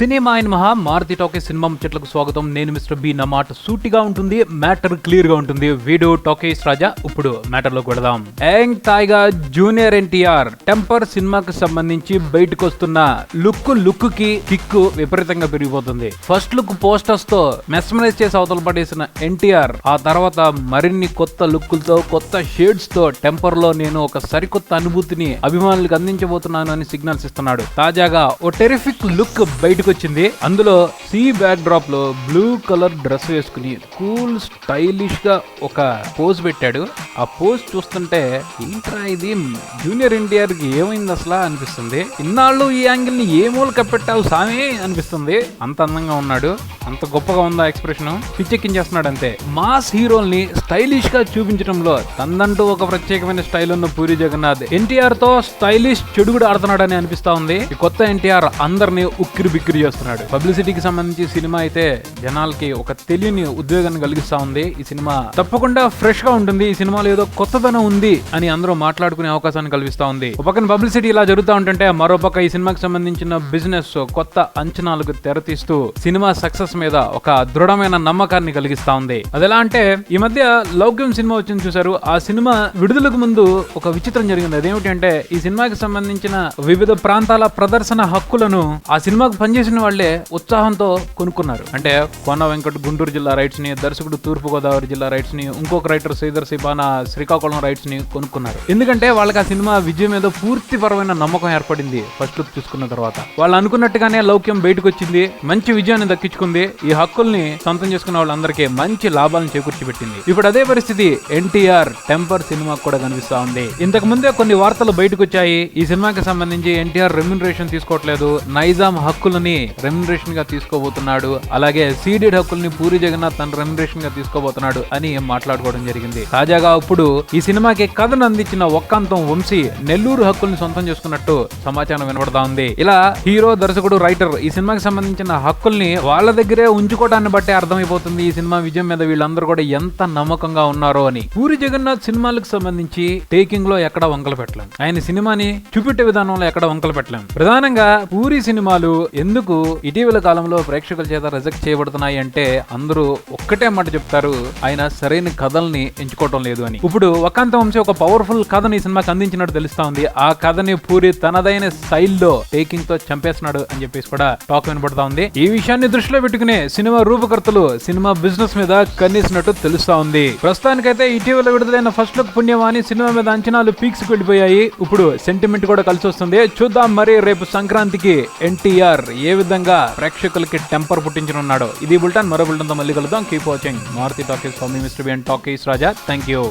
Cinema అయిన మహా Maruti talkies cinema ముచ్చట్లకు స్వాగతం. నేను మిస్టర్ బి. నా మాట సూటిగా ఉంటుంది, మ్యాటర్ క్లియర్ గా ఉంటుంది. వీడియో టాకీస్ రాజా. ఇప్పుడు మ్యాటర్ లోకి వెళదాం. యాంగ్ తాయిగా జూనియర్ ఎన్టీఆర్ టెంపర్ సినిమాకి సంబంధించి బయటకు వస్తున్న లుక్ కి కిక్ విపరీతంగా పెరిగిపోతుంది. ఫస్ట్ లుక్ పోస్టర్స్ తో మెస్మరైజ్ చేసి అవతల పడేసిన ఎన్టీఆర్ ఆ తర్వాత మరిన్ని కొత్త లుక్కులతో కొత్త షేడ్స్ తో టెంపర్ లో నేను ఒక సరికొత్త అనుభూతిని అభిమానులకు అందించబోతున్నాను అని సిగ్నల్స్ ఇస్తున్నాడు. తాజాగా ఓ టెరిఫిక్ లుక్ బయటకు వచ్చింది. అందులో సీ బ్యాక్ డ్రాప్ లో బ్లూ కలర్ డ్రెస్ వేసుకుని కూల్ స్టైలిష్ గా ఒక పోజ్ పెట్టాడు. ఆ పోజ్ చూస్తుంటే ఏంట్రా ఇది జూనియర్ ఎన్టీఆర్ కి ఏమైంది అసలు అనిపిస్తుంది. ఇన్నాళ్ళు ఈ యాంగిల్ ని ఏ మూల కప్పెట్టావు సామే అనిపిస్తుంది. అంత అందంగా ఉన్నాడు, అంత గొప్పగా ఉందా ఎక్స్ప్రెషన్, పిచ్చెక్కించేస్తున్నాడు అంతే. మాస్ హీరోల్ని స్టైలిష్ గా చూపించడంలో తనంటూ ఒక ప్రత్యేకమైన స్టైల్ ఉన్న పూరి జగన్నాథ్ ఎన్టీఆర్ తో స్టైలిష్ చెడుగుడు ఆడుతున్నాడని అనిపిస్తా ఉంది. ఈ కొత్త ఎన్టీఆర్ అందరినీ ఉక్కిరి బిక్కిరి చేస్తున్నాడు. పబ్లిసిటీకి సంబంధించి సినిమా అయితే జనాలకి ఒక తెలియని ఉద్వేగాన్ని కలిగిస్తా ఉంది. ఈ సినిమా తప్పకుండా ఫ్రెష్ గా ఉంటుంది. ఈ సినిమాలో ఏదో కొత్తదనం ఉంది అని అందరూ మాట్లాడుకునే అవకాశాన్ని కల్పిస్తా ఉంది. ఒక పక్కన పబ్లిసిటీ ఇలా జరుగుతూ ఉంటుంటే మరో పక్క ఈ సినిమాకి సంబంధించిన బిజినెస్ కొత్త అంచనాలకు తెరతీస్తూ సినిమా సక్సెస్ మీద ఒక దృఢమైన నమ్మకాన్ని కలిగిస్తా ఉంది. అదెలా అంటే ఈ మధ్య లౌక్యం సినిమా వచ్చింది చూసారు. ఆ సినిమా విడుదలకు ముందు ఒక విచిత్రం జరిగింది. అదేమిటి అంటే ఈ సినిమాకి సంబంధించిన వివిధ ప్రాంతాల ప్రదర్శన హక్కులను ఆ సినిమాకు పనిచేసిన వాళ్లే ఉత్సాహంతో కొనుక్కున్నారు. అంటే కోన వెంకట్ గుంటూరు జిల్లా రైట్స్ ని, దర్శకుడు తూర్పు గోదావరి జిల్లా రైట్స్ ని, ఇంకొక రైటర్ శ్రీధర్ సిబానా శ్రీకాకుళం రైట్స్ ని కొనుక్కున్నారు. ఎందుకంటే వాళ్ళకి ఆ సినిమా విజయం మీద పూర్తిపరమైన నమ్మకం ఏర్పడింది. ఫస్ట్ లుక్ చూసుకున్న తర్వాత వాళ్ళు అనుకున్నట్టుగానే లౌక్యం బయటకు వచ్చింది, మంచి విజయాన్ని దక్కించుకుంది. ఈ హక్కుల్ని సొంతం చేసుకున్న వాళ్ళందరికీ మంచి లాభాలను చేకూర్చిపెట్టింది. ఇప్పుడు అదే పరిస్థితి ఎన్టీఆర్ టెంపర్ సినిమాకు కూడా కనిపిస్తా ఉంది. ఇంతకు ముందే కొన్ని వార్తలు బయటకు వచ్చాయి. ఈ సినిమాకి సంబంధించి ఎన్టీఆర్ రెమ్యునరేషన్ తీసుకోవట్లేదు, నైజాం హక్కులని రెమ్యునరేషన్ గా తీసుకోబోతున్నాడు, అలాగే సీడెడ్ హక్కుల్ని పూరి జగన్నాథ్ తన రెమ్యునరేషన్ గా తీసుకోబోతున్నాడు అని మాట్లాడుకోవడం జరిగింది. తాజాగా ఇప్పుడు ఈ సినిమాకి కథను అందించిన ఒక్కాంతం వంశీ నెల్లూరు హక్కుల్ని సొంతం చేసుకున్నట్టు సమాచారం వినబడతా ఉంది. ఇలా హీరో, దర్శకుడు, రైటర్ ఈ సినిమాకి సంబంధించిన హక్కుల్ని వాళ్ళ దగ్గరే ఉంచుకోవడాన్ని బట్టే అర్థమైపోతుంది ఈ సినిమా విజయం మీద వీళ్ళందరూ కూడా ఎంత నమ్మకంగా ఉన్నారో అని. పూరి జగన్నాథ్ సినిమాలకు సంబంధించి టేకింగ్ లో ఎక్కడ వంకలు పెట్టలేం, ఆయన సినిమాని చూపెట్టే విధానంలో ఎక్కడ వంకలు పెట్టలేం. ప్రధానంగా పూరి సినిమాలు ఎందుకు ఇటీవల కాలంలో ప్రేక్షకుల చేత రిజెక్ట్ చేయబడుతున్నాయి అంటే అందరూ ఒక్కటే మాట చెప్తారు, ఆయన సరైన కథల్ని ఎంచుకోవటం లేదు అని. ఇప్పుడు ఒక్కాంతం వంశీ ఒక పవర్ఫుల్ కథని ఈ సినిమాకి అందించినట్టు తెలుస్తా ఉంది. ఆ కథని పూరి తనదైన స్టైల్లో టేకింగ్ తో చంపేస్తున్నాడు అని చెప్పేసి కూడా టాక్ వినబడతా ఉంది. ఈ విషయాన్ని దృష్టిలో పెట్టుకునే సినిమా రూపకర్తలు సినిమా బిజినెస్ మీద కన్నేసినట్టు తెలుస్తా ఉంది. ప్రస్తుతానికైతే ఇటీవల విడుదలైన ఫస్ట్ లుక్ పుణ్యమాని సినిమా మీద అంచనాలు పీక్స్ కి వెళ్ళిపోయాయి. ఇప్పుడు సెంటిమెంట్ కూడా కలిసి వస్తుంది. చూద్దాం మరి రేపు సంక్రాంతికి ఎన్టీఆర్ ఏ విధంగా ప్రేక్షకులకి టెంపర్ పుట్టించనున్నాడో. ఇది బుల్టన్. మరో బుల్టన్ తో మళ్ళీ కలుద్దాం. Keep watching Maruti talkies. Mister B and talkies Raja. Thank you.